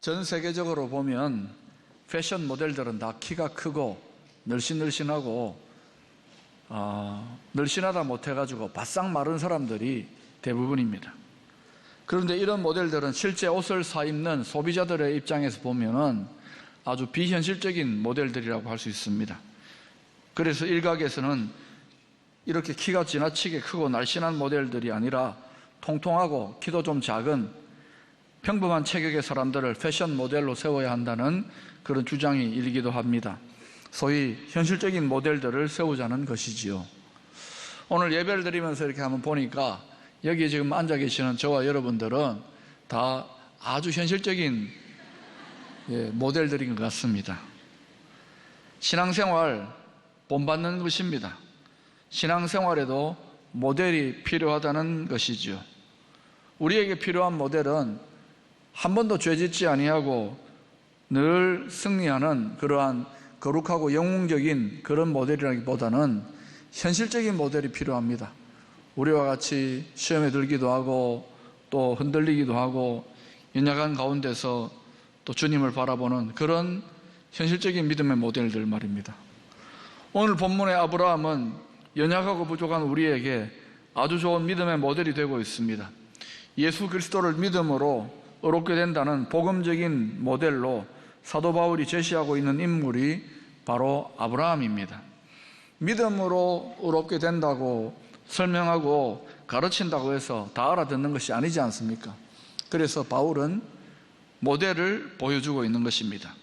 전 세계적으로 보면 패션 모델들은 다 키가 크고 늘씬늘씬하고 늘씬하다 못해가지고 바싹 마른 사람들이 대부분입니다. 그런데 이런 모델들은 실제 옷을 사입는 소비자들의 입장에서 보면은 아주 비현실적인 모델들이라고 할 수 있습니다. 그래서 일각에서는 이렇게 키가 지나치게 크고 날씬한 모델들이 아니라 통통하고 키도 좀 작은 평범한 체격의 사람들을 패션 모델로 세워야 한다는 그런 주장이 일기도 합니다. 소위 현실적인 모델들을 세우자는 것이지요. 오늘 예배를 드리면서 이렇게 한번 보니까 여기 지금 앉아 계시는 저와 여러분들은 다 아주 현실적인 모델들인 것 같습니다. 신앙생활 본받는 것입니다. 신앙생활에도 모델이 필요하다는 것이죠. 우리에게 필요한 모델은 한 번도 죄짓지 아니하고 늘 승리하는 그러한 거룩하고 영웅적인 그런 모델이라기보다는 현실적인 모델이 필요합니다. 우리와 같이 시험에 들기도 하고 또 흔들리기도 하고 연약한 가운데서 또 주님을 바라보는 그런 현실적인 믿음의 모델들 말입니다. 오늘 본문의 아브라함은 연약하고 부족한 우리에게 아주 좋은 믿음의 모델이 되고 있습니다. 예수 그리스도를 믿음으로 의롭게 된다는 복음적인 모델로 사도 바울이 제시하고 있는 인물이 바로 아브라함입니다. 믿음으로 의롭게 된다고 설명하고 가르친다고 해서 다 알아듣는 것이 아니지 않습니까? 그래서 바울은 모델을 보여주고 있는 것입니다.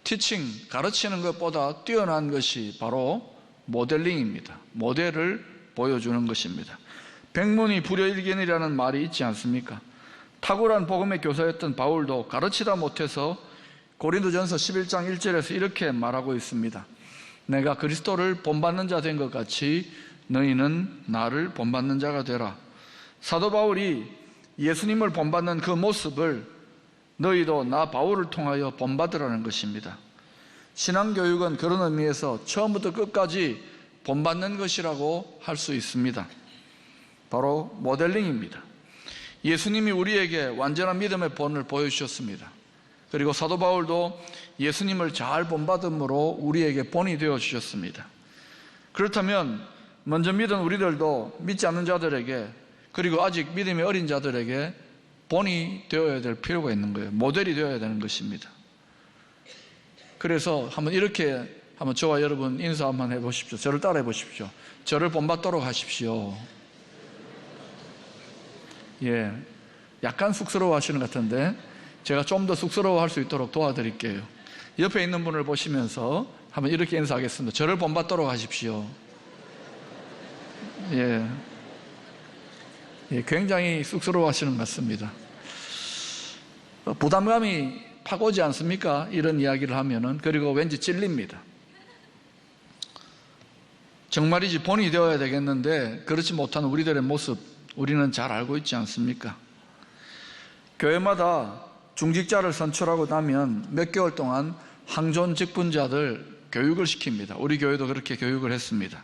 티칭, 가르치는 것보다 뛰어난 것이 바로 모델링입니다. 모델을 보여주는 것입니다. 백문이 불여일견이라는 말이 있지 않습니까? 탁월한 복음의 교사였던 바울도 가르치다 못해서 고린도전서 11장 1절에서 이렇게 말하고 있습니다. 내가 그리스도를 본받는 자 된 것 같이 너희는 나를 본받는 자가 되라. 사도 바울이 예수님을 본받는 그 모습을 너희도 나 바울을 통하여 본받으라는 것입니다. 신앙교육은 그런 의미에서 처음부터 끝까지 본받는 것이라고 할 수 있습니다. 바로 모델링입니다. 예수님이 우리에게 완전한 믿음의 본을 보여주셨습니다. 그리고 사도 바울도 예수님을 잘 본받음으로 우리에게 본이 되어주셨습니다. 그렇다면 먼저 믿은 우리들도 믿지 않는 자들에게 그리고 아직 믿음이 어린 자들에게 본이 되어야 될 필요가 있는 거예요. 모델이 되어야 되는 것입니다. 그래서 한번 저와 여러분 인사 한번 해보십시오. 저를 따라해 보십시오. 저를 본받도록 하십시오. 약간 쑥스러워 하시는 것 같은데 제가 좀 더 쑥스러워 할 수 있도록 도와드릴게요. 옆에 있는 분을 보시면서 한번 이렇게 인사하겠습니다. 저를 본받도록 하십시오. 굉장히 쑥스러워 하시는 것 같습니다. 부담감이 팍 오지 않습니까? 이런 이야기를 하면은. 그리고 왠지 찔립니다. 정말이지 본이 되어야 되겠는데 그렇지 못한 우리들의 모습 우리는 잘 알고 있지 않습니까? 교회마다 중직자를 선출하고 나면 몇 개월 동안 항존 직분자들 교육을 시킵니다. 우리 교회도 그렇게 교육을 했습니다.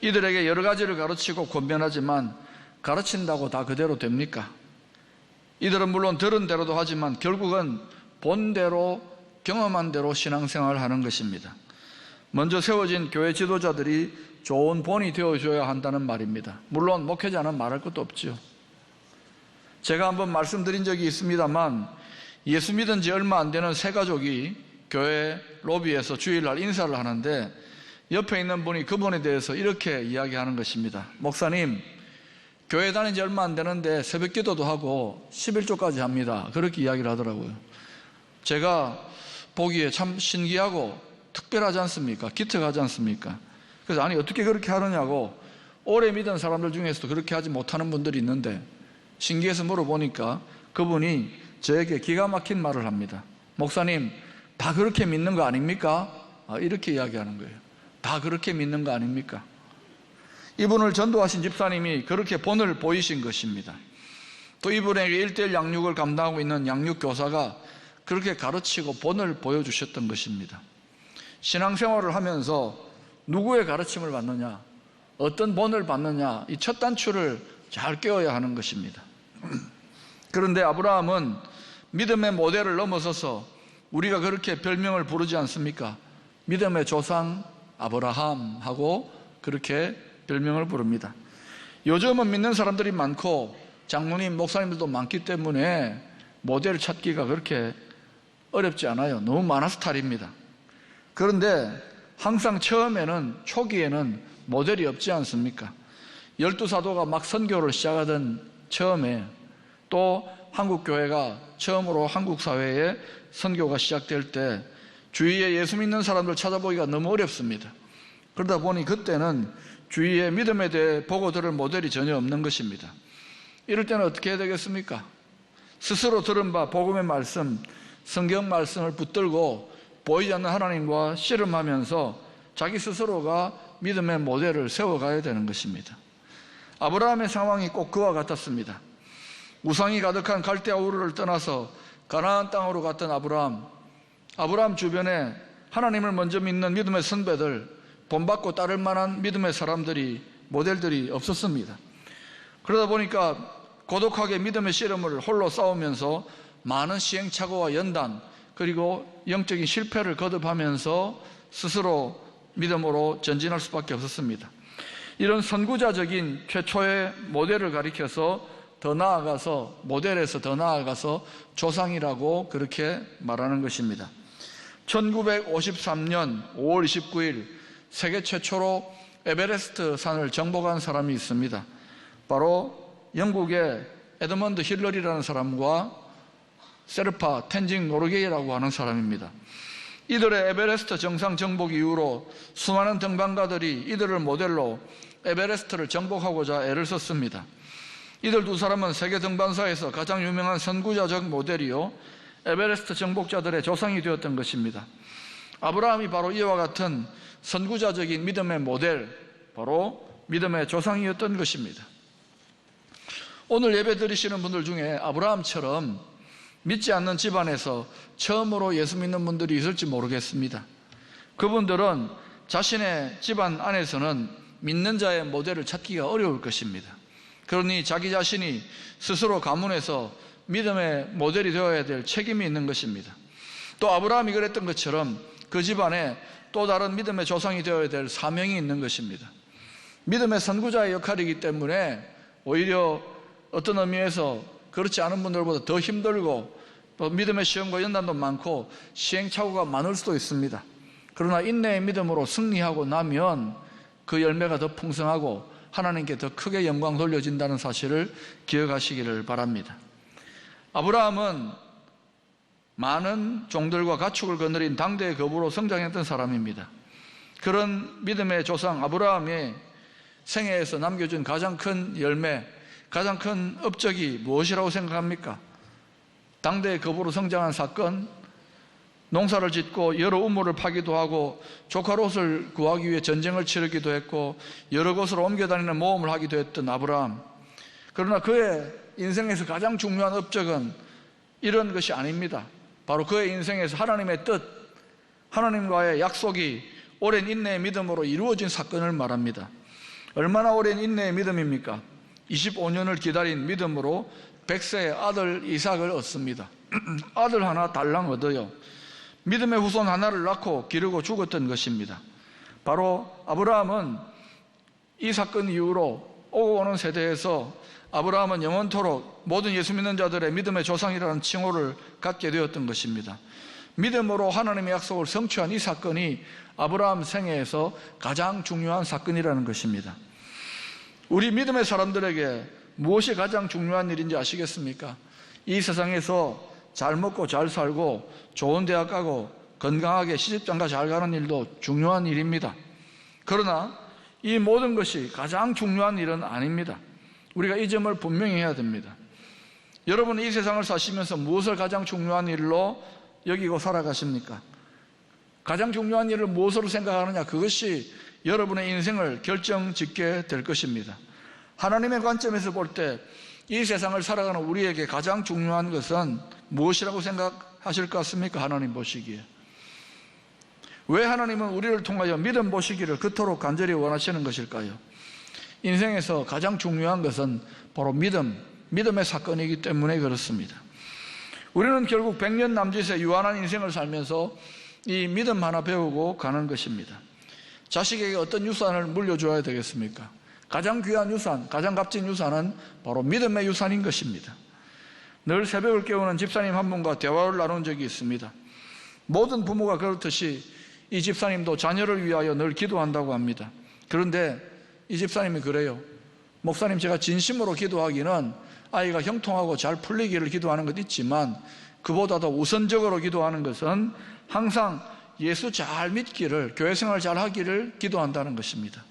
이들에게 여러 가지를 가르치고 권면하지만 가르친다고 다 그대로 됩니까? 이들은 물론 들은 대로도 하지만 결국은 본대로 경험한 대로 신앙생활을 하는 것입니다. 먼저 세워진 교회 지도자들이 좋은 본이 되어줘야 한다는 말입니다. 물론 목회자는 말할 것도 없죠. 제가 한번 말씀드린 적이 있습니다만 예수 믿은 지 얼마 안 되는 새 가족이 교회 로비에서 주일날 인사를 하는데 옆에 있는 분이 그분에 대해서 이렇게 이야기하는 것입니다. 목사님, 교회 다닌 지 얼마 안 되는데 새벽 기도도 하고 11조까지 합니다. 그렇게 이야기를 하더라고요. 제가 보기에 참 신기하고 특별하지 않습니까? 기특하지 않습니까? 그래서 아니 어떻게 그렇게 하느냐고 오래 믿은 사람들 중에서도 그렇게 하지 못하는 분들이 있는데 신기해서 물어보니까 그분이 저에게 기가 막힌 말을 합니다. 목사님, 다 그렇게 믿는 거 아닙니까? 이렇게 이야기하는 거예요. 다 그렇게 믿는 거 아닙니까? 이분을 전도하신 집사님이 그렇게 본을 보이신 것입니다. 또 이분에게 1:1 양육을 감당하고 있는 양육교사가 그렇게 가르치고 본을 보여주셨던 것입니다. 신앙생활을 하면서 누구의 가르침을 받느냐, 어떤 본을 받느냐, 이 첫 단추를 잘 깨워야 하는 것입니다. 그런데 아브라함은 믿음의 모델을 넘어서서 우리가 그렇게 별명을 부르지 않습니까? 믿음의 조상 아브라함하고 그렇게 별명을 부릅니다. 요즘은 믿는 사람들이 많고 장로님, 목사님들도 많기 때문에 모델 찾기가 그렇게 어렵지 않아요. 너무 많아서 탈입니다. 그런데 항상 처음에는, 초기에는 모델이 없지 않습니까? 12사도가 막 선교를 시작하던 처음에, 또 한국교회가 처음으로 한국 사회에 선교가 시작될 때 주위에 예수 믿는 사람들 찾아보기가 너무 어렵습니다. 그러다 보니 그때는 주위에 믿음에 대해 보고 들을 모델이 전혀 없는 것입니다. 이럴 때는 어떻게 해야 되겠습니까? 스스로 들은 바 복음의 말씀, 성경 말씀을 붙들고 보이지 않는 하나님과 씨름하면서 자기 스스로가 믿음의 모델을 세워가야 되는 것입니다. 아브라함의 상황이 꼭 그와 같았습니다. 우상이 가득한 갈대아 우르를 떠나서 가나안 땅으로 갔던 아브라함 주변에 하나님을 먼저 믿는 믿음의 선배들, 본받고 따를 만한 믿음의 사람들이, 모델들이 없었습니다. 그러다 보니까 고독하게 믿음의 씨름을 홀로 싸우면서 많은 시행착오와 연단, 그리고 영적인 실패를 거듭하면서 스스로 믿음으로 전진할 수밖에 없었습니다. 이런 선구자적인 최초의 모델을 가리켜서 더 나아가서, 모델에서 더 나아가서 조상이라고 그렇게 말하는 것입니다. 1953년 5월 29일 세계 최초로 에베레스트 산을 정복한 사람이 있습니다. 바로 영국의 에드먼드 힐러리라는 사람과 세르파 텐징 노르게이라고 하는 사람입니다. 이들의 에베레스트 정상 정복 이후로 수많은 등반가들이 이들을 모델로 에베레스트를 정복하고자 애를 썼습니다. 이들 두 사람은 세계 등반사에서 가장 유명한 선구자적 모델이요, 에베레스트 정복자들의 조상이 되었던 것입니다. 아브라함이 바로 이와 같은 선구자적인 믿음의 모델, 바로 믿음의 조상이었던 것입니다. 오늘 예배 드리시는 분들 중에 아브라함처럼 믿지 않는 집안에서 처음으로 예수 믿는 분들이 있을지 모르겠습니다. 그분들은 자신의 집안 안에서는 믿는 자의 모델을 찾기가 어려울 것입니다. 그러니 자기 자신이 스스로 가문에서 믿음의 모델이 되어야 될 책임이 있는 것입니다. 또 아브라함이 그랬던 것처럼 그 집안에 또 다른 믿음의 조상이 되어야 될 사명이 있는 것입니다. 믿음의 선구자의 역할이기 때문에 오히려 어떤 의미에서 그렇지 않은 분들보다 더 힘들고 또 믿음의 시험과 연단도 많고 시행착오가 많을 수도 있습니다. 그러나 인내의 믿음으로 승리하고 나면 그 열매가 더 풍성하고 하나님께 더 크게 영광 돌려진다는 사실을 기억하시기를 바랍니다. 아브라함은 많은 종들과 가축을 거느린 당대의 거부로 성장했던 사람입니다. 그런 믿음의 조상 아브라함의 생애에서 남겨준 가장 큰 열매, 가장 큰 업적이 무엇이라고 생각합니까? 당대의 거부로 성장한 사건, 농사를 짓고 여러 우물을 파기도 하고 조카 롯을 구하기 위해 전쟁을 치르기도 했고 여러 곳으로 옮겨다니는 모험을 하기도 했던 아브라함. 그러나 그의 인생에서 가장 중요한 업적은 이런 것이 아닙니다. 바로 그의 인생에서 하나님의 뜻, 하나님과의 약속이 오랜 인내의 믿음으로 이루어진 사건을 말합니다. 얼마나 오랜 인내의 믿음입니까? 25년을 기다린 믿음으로 100세의 아들 이삭을 얻습니다. 아들 하나 달랑 얻어요. 믿음의 후손 하나를 낳고 기르고 죽었던 것입니다. 바로 아브라함은 이 사건 이후로 오고 오는 세대에서 아브라함은 영원토록 모든 예수 믿는 자들의 믿음의 조상이라는 칭호를 갖게 되었던 것입니다. 믿음으로 하나님의 약속을 성취한 이 사건이 아브라함 생애에서 가장 중요한 사건이라는 것입니다. 우리 믿음의 사람들에게 무엇이 가장 중요한 일인지 아시겠습니까? 이 세상에서 잘 먹고 잘 살고 좋은 대학 가고 건강하게 시집장가 잘 가는 일도 중요한 일입니다. 그러나 이 모든 것이 가장 중요한 일은 아닙니다. 우리가 이 점을 분명히 해야 됩니다. 여러분은 이 세상을 사시면서 무엇을 가장 중요한 일로 여기고 살아가십니까? 가장 중요한 일을 무엇으로 생각하느냐, 그것이 여러분의 인생을 결정짓게 될 것입니다. 하나님의 관점에서 볼 때 이 세상을 살아가는 우리에게 가장 중요한 것은 무엇이라고 생각하실 것 같습니까? 하나님 보시기에. 왜 하나님은 우리를 통하여 믿음 보시기를 그토록 간절히 원하시는 것일까요? 인생에서 가장 중요한 것은 바로 믿음의 사건이기 때문에 그렇습니다. 우리는 결국 100년 남짓의 유한한 인생을 살면서 이 믿음 하나 배우고 가는 것입니다. 자식에게 어떤 유산을 물려줘야 되겠습니까? 가장 귀한 유산, 가장 값진 유산은 바로 믿음의 유산인 것입니다. 늘 새벽을 깨우는 집사님 한 분과 대화를 나눈 적이 있습니다. 모든 부모가 그렇듯이 이 집사님도 자녀를 위하여 늘 기도한다고 합니다. 그런데 이 집사님이 그래요. 목사님, 제가 진심으로 기도하기는 아이가 형통하고 잘 풀리기를 기도하는 것 있지만 그보다도 우선적으로 기도하는 것은 항상 예수 잘 믿기를, 교회 생활 잘 하기를 기도한다는 것입니다.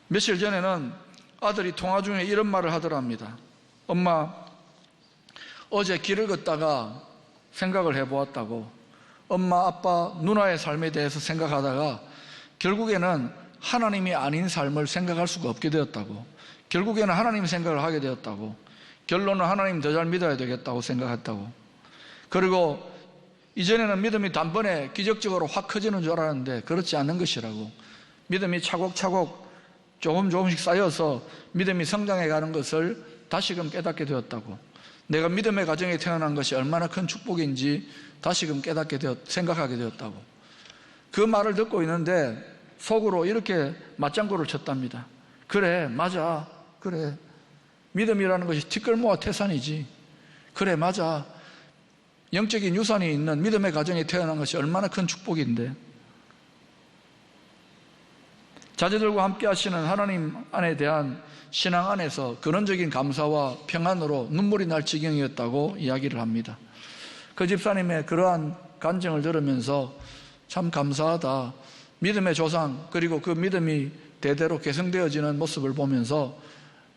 며칠 전에는 아들이 통화 중에 이런 말을 하더랍니다. 엄마, 어제 길을 걷다가 생각을 해보았다고. 엄마, 아빠, 누나의 삶에 대해서 생각하다가 결국에는 하나님이 아닌 삶을 생각할 수가 없게 되었다고. 결국에는 하나님 생각을 하게 되었다고. 결론은 하나님 더 잘 믿어야 되겠다고 생각했다고. 그리고 이전에는 믿음이 단번에 기적적으로 확 커지는 줄 알았는데 그렇지 않는 것이라고. 믿음이 차곡차곡 조금씩 쌓여서 믿음이 성장해 가는 것을 다시금 깨닫게 되었다고. 내가 믿음의 가정에 태어난 것이 얼마나 큰 축복인지 다시금 생각하게 되었다고. 그 말을 듣고 있는데 속으로 이렇게 맞장구를 쳤답니다. 그래, 맞아. 그래. 믿음이라는 것이 티끌모아 태산이지. 그래, 맞아. 영적인 유산이 있는 믿음의 가정에 태어난 것이 얼마나 큰 축복인데. 자녀들과 함께 하시는 하나님 안에 대한 신앙 안에서 근원적인 감사와 평안으로 눈물이 날 지경이었다고 이야기를 합니다. 그 집사님의 그러한 간증을 들으면서 참 감사하다. 믿음의 조상, 그리고 그 믿음이 대대로 계승되어지는 모습을 보면서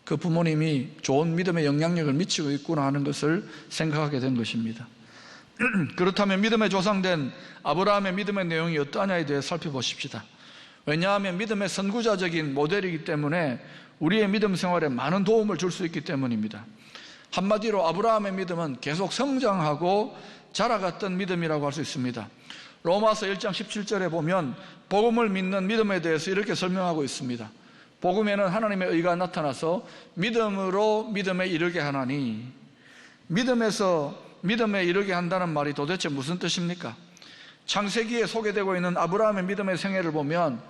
그 부모님이 좋은 믿음의 영향력을 미치고 있구나 하는 것을 생각하게 된 것입니다. 그렇다면 믿음의 조상된 아브라함의 믿음의 내용이 어떠하냐에 대해 살펴보십시다. 왜냐하면 믿음의 선구자적인 모델이기 때문에 우리의 믿음 생활에 많은 도움을 줄 수 있기 때문입니다. 한마디로 아브라함의 믿음은 계속 성장하고 자라갔던 믿음이라고 할 수 있습니다. 로마서 1장 17절에 보면 복음을 믿는 믿음에 대해서 이렇게 설명하고 있습니다. 복음에는 하나님의 의가 나타나서 믿음으로 믿음에 이르게 하나니. 믿음에서 믿음에 이르게 한다는 말이 도대체 무슨 뜻입니까? 창세기에 소개되고 있는 아브라함의 믿음의 생애를 보면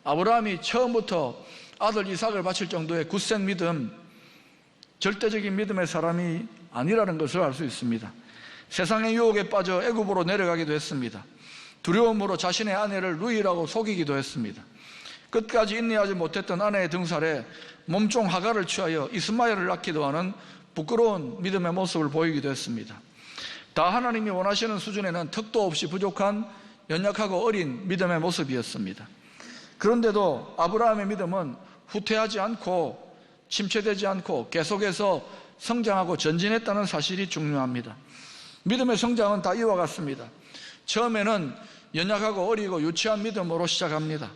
아브라함이 처음부터 아들 이삭을 바칠 정도의 굳센 믿음, 절대적인 믿음의 사람이 아니라는 것을 알 수 있습니다. 세상의 유혹에 빠져 애굽으로 내려가기도 했습니다. 두려움으로 자신의 아내를 루이라고 속이기도 했습니다. 끝까지 인내하지 못했던 아내의 등살에 몸종 하갈을 취하여 이스마엘을 낳기도 하는 부끄러운 믿음의 모습을 보이기도 했습니다. 다 하나님이 원하시는 수준에는 턱도 없이 부족한 연약하고 어린 믿음의 모습이었습니다. 그런데도 아브라함의 믿음은 후퇴하지 않고 침체되지 않고 계속해서 성장하고 전진했다는 사실이 중요합니다. 믿음의 성장은 다 이와 같습니다. 처음에는 연약하고 어리고 유치한 믿음으로 시작합니다.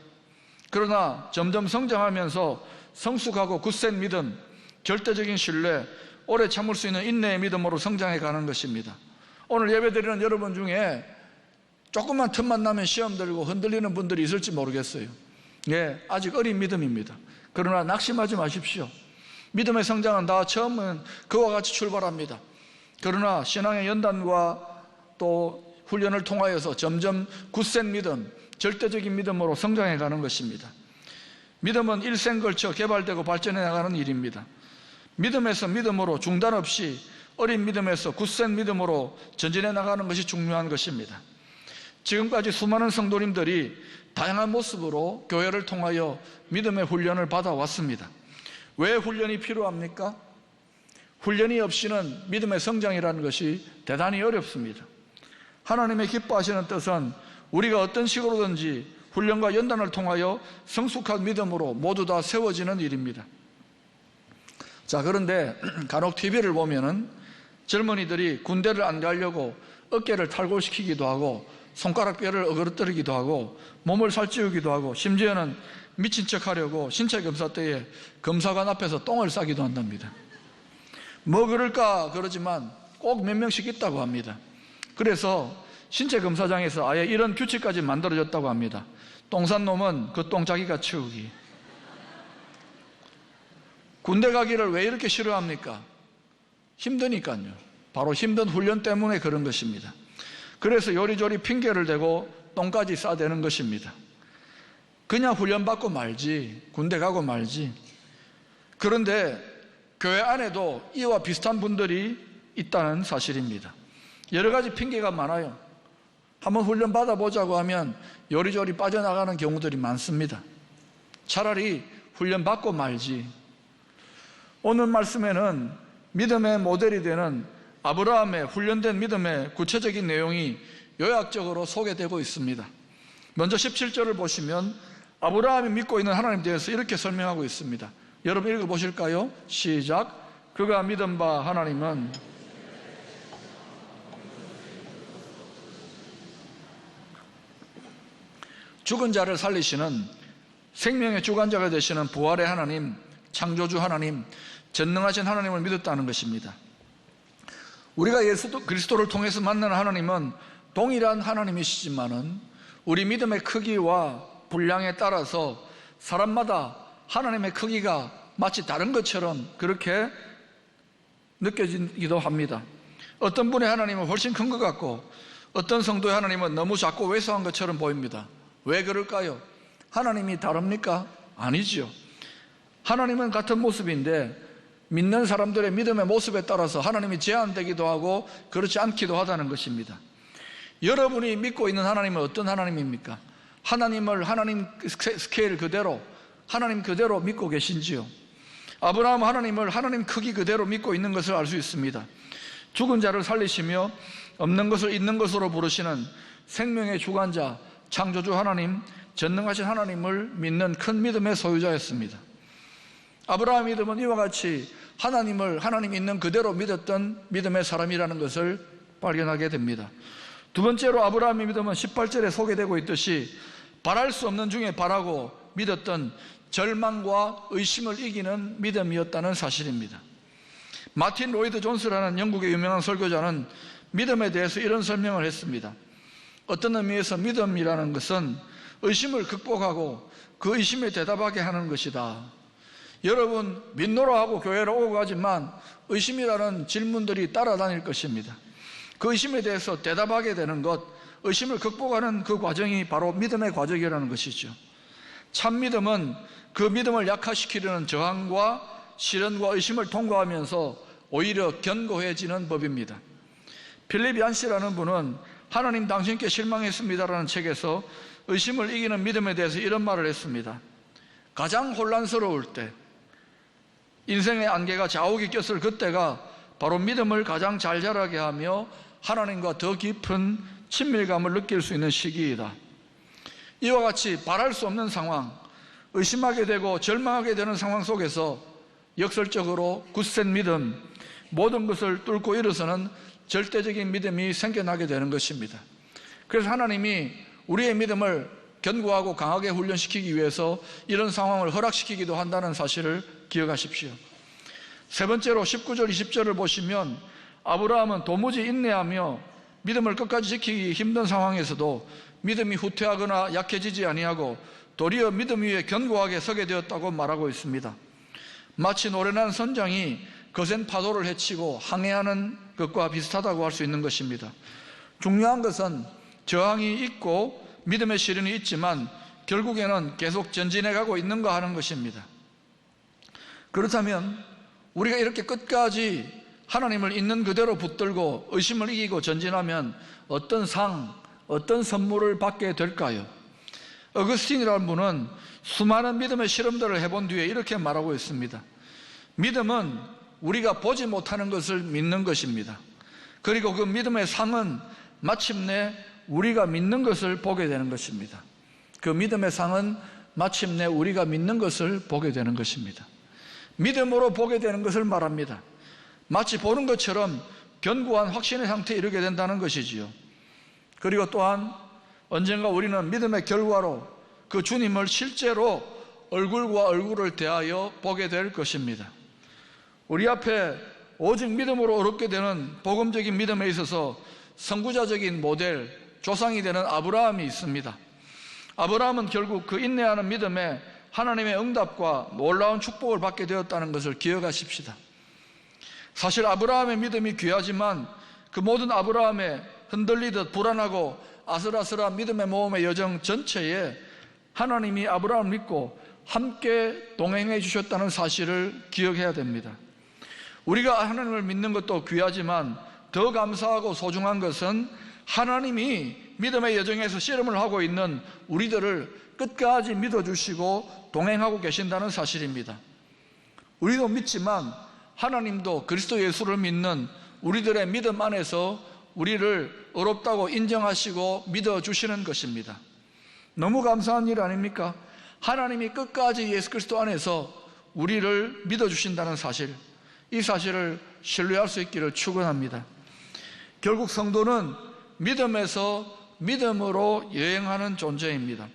그러나 점점 성장하면서 성숙하고 굳센 믿음, 절대적인 신뢰, 오래 참을 수 있는 인내의 믿음으로 성장해 가는 것입니다. 오늘 예배드리는 여러분 중에 조금만 틈만 나면 시험 들고 흔들리는 분들이 있을지 모르겠어요. 예, 아직 어린 믿음입니다. 그러나 낙심하지 마십시오. 믿음의 성장은 다 처음은 그와 같이 출발합니다. 그러나 신앙의 연단과 또 훈련을 통하여서 점점 굳센 믿음, 절대적인 믿음으로 성장해 가는 것입니다. 믿음은 일생 걸쳐 개발되고 발전해 나가는 일입니다. 믿음에서 믿음으로 중단 없이 어린 믿음에서 굳센 믿음으로 전진해 나가는 것이 중요한 것입니다. 지금까지 수많은 성도님들이 다양한 모습으로 교회를 통하여 믿음의 훈련을 받아왔습니다. 왜 훈련이 필요합니까? 훈련이 없이는 믿음의 성장이라는 것이 대단히 어렵습니다. 하나님의 기뻐하시는 뜻은 우리가 어떤 식으로든지 훈련과 연단을 통하여 성숙한 믿음으로 모두 다 세워지는 일입니다. 자, 그런데 간혹 TV를 보면은 젊은이들이 군대를 안 가려고 어깨를 탈골시키기도 하고 손가락 뼈를 어그러뜨리기도 하고 몸을 살찌우기도 하고 심지어는 미친 척 하려고 신체 검사 때에 검사관 앞에서 똥을 싸기도 한답니다. 뭐 그럴까 그러지만 꼭 몇 명씩 있다고 합니다. 그래서 신체 검사장에서 아예 이런 규칙까지 만들어졌다고 합니다. 똥 싼 놈은 그 똥 자기가 치우기. 군대 가기를 왜 이렇게 싫어합니까? 힘드니까요. 바로 힘든 훈련 때문에 그런 것입니다. 그래서 요리조리 핑계를 대고 똥까지 싸대는 것입니다. 그냥 훈련받고 말지, 군대 가고 말지. 그런데 교회 안에도 이와 비슷한 분들이 있다는 사실입니다. 여러 가지 핑계가 많아요. 한번 훈련 받아보자고 하면 요리조리 빠져나가는 경우들이 많습니다. 차라리 훈련 받고 말지. 오늘 말씀에는 믿음의 모델이 되는 아브라함의 훈련된 믿음의 구체적인 내용이 요약적으로 소개되고 있습니다. 먼저 17절을 보시면 아브라함이 믿고 있는 하나님에 대해서 이렇게 설명하고 있습니다. 여러분 읽어보실까요? 시작. 그가 믿은 바 하나님은 죽은 자를 살리시는 생명의 주관자가 되시는 부활의 하나님, 창조주 하나님, 전능하신 하나님을 믿었다는 것입니다. 우리가 예수 그리스도를 통해서 만나는 하나님은 동일한 하나님이시지만은 우리 믿음의 크기와 분량에 따라서 사람마다 하나님의 크기가 마치 다른 것처럼 그렇게 느껴지기도 합니다. 어떤 분의 하나님은 훨씬 큰 것 같고 어떤 성도의 하나님은 너무 작고 왜소한 것처럼 보입니다. 왜 그럴까요? 하나님이 다릅니까? 아니죠. 하나님은 같은 모습인데 믿는 사람들의 믿음의 모습에 따라서 하나님이 제한되기도 하고 그렇지 않기도 하다는 것입니다. 여러분이 믿고 있는 하나님은 어떤 하나님입니까? 하나님을 하나님 스케일 그대로 하나님 그대로 믿고 계신지요? 아브라함은 하나님을 하나님 크기 그대로 믿고 있는 것을 알 수 있습니다. 죽은 자를 살리시며 없는 것을 있는 것으로 부르시는 생명의 주관자 창조주 하나님, 전능하신 하나님을 믿는 큰 믿음의 소유자였습니다. 아브라함의 믿음은 이와 같이 하나님을 하나님 있는 그대로 믿었던 믿음의 사람이라는 것을 발견하게 됩니다. 두 번째로 아브라함의 믿음은 18절에 소개되고 있듯이 바랄 수 없는 중에 바라고 믿었던 절망과 의심을 이기는 믿음이었다는 사실입니다. 마틴 로이드 존스라는 영국의 유명한 설교자는 믿음에 대해서 이런 설명을 했습니다. 어떤 의미에서 믿음이라는 것은 의심을 극복하고 그 의심에 대답하게 하는 것이다. 여러분 믿노라 하고 교회로 오고 가지만 의심이라는 질문들이 따라다닐 것입니다. 그 의심에 대해서 대답하게 되는 것, 의심을 극복하는 그 과정이 바로 믿음의 과정이라는 것이죠. 참 믿음은 그 믿음을 약화시키려는 저항과 시련과 의심을 통과하면서 오히려 견고해지는 법입니다. 필립 얀시라는 분은 하나님 당신께 실망했습니다라는 책에서 의심을 이기는 믿음에 대해서 이런 말을 했습니다. 가장 혼란스러울 때, 인생의 안개가 자욱이 꼈을 그때가 바로 믿음을 가장 잘 자라게 하며 하나님과 더 깊은 친밀감을 느낄 수 있는 시기이다. 이와 같이 바랄 수 없는 상황, 의심하게 되고 절망하게 되는 상황 속에서 역설적으로 굳센 믿음, 모든 것을 뚫고 일어서는 절대적인 믿음이 생겨나게 되는 것입니다. 그래서 하나님이 우리의 믿음을 견고하고 강하게 훈련시키기 위해서 이런 상황을 허락시키기도 한다는 사실을 기억하십시오. 세 번째로 19절 20절을 보시면 아브라함은 도무지 인내하며 믿음을 끝까지 지키기 힘든 상황에서도 믿음이 후퇴하거나 약해지지 아니하고 도리어 믿음 위에 견고하게 서게 되었다고 말하고 있습니다. 마치 노련한 선장이 거센 파도를 헤치고 항해하는 것과 비슷하다고 할 수 있는 것입니다. 중요한 것은 저항이 있고 믿음의 시련이 있지만 결국에는 계속 전진해 가고 있는가 하는 것입니다. 그렇다면 우리가 이렇게 끝까지 하나님을 있는 그대로 붙들고 의심을 이기고 전진하면 어떤 상, 어떤 선물을 받게 될까요? 어거스틴이라는 분은 수많은 믿음의 실험들을 해본 뒤에 이렇게 말하고 있습니다. 믿음은 우리가 보지 못하는 것을 믿는 것입니다. 그리고 그 믿음의 상은 마침내 우리가 믿는 것을 보게 되는 것입니다. 그 믿음의 상은 마침내 우리가 믿는 것을 보게 되는 것입니다. 믿음으로 보게 되는 것을 말합니다. 마치 보는 것처럼 견고한 확신의 상태에 이르게 된다는 것이지요. 그리고 또한 언젠가 우리는 믿음의 결과로 그 주님을 실제로 얼굴과 얼굴을 대하여 보게 될 것입니다. 우리 앞에 오직 믿음으로 얻게 되는 복음적인 믿음에 있어서 선구자적인 모델, 조상이 되는 아브라함이 있습니다. 아브라함은 결국 그 인내하는 믿음에 하나님의 응답과 놀라운 축복을 받게 되었다는 것을 기억하십시다. 사실 아브라함의 믿음이 귀하지만 그 모든 아브라함의 흔들리듯 불안하고 아슬아슬한 믿음의 모험의 여정 전체에 하나님이 아브라함을 믿고 함께 동행해 주셨다는 사실을 기억해야 됩니다. 우리가 하나님을 믿는 것도 귀하지만 더 감사하고 소중한 것은 하나님이 믿음의 여정에서 씨름을 하고 있는 우리들을 끝까지 믿어주시고 동행하고 계신다는 사실입니다. 우리도 믿지만 하나님도 그리스도 예수를 믿는 우리들의 믿음 안에서 우리를 의롭다고 인정하시고 믿어주시는 것입니다. 너무 감사한 일 아닙니까? 하나님이 끝까지 예수 그리스도 안에서 우리를 믿어주신다는 사실, 이 사실을 신뢰할 수 있기를 축원합니다. 결국 성도는 믿음에서 믿음으로 여행하는 존재입니다.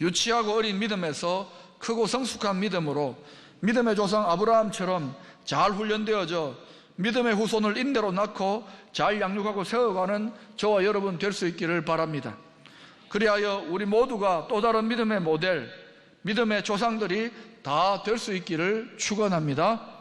유치하고 어린 믿음에서 크고 성숙한 믿음으로 믿음의 조상 아브라함처럼 잘 훈련되어져 믿음의 후손을 인대로 낳고 잘 양육하고 세워가는 저와 여러분 될 수 있기를 바랍니다. 그리하여 우리 모두가 또 다른 믿음의 모델, 믿음의 조상들이 다 될 수 있기를 축원합니다.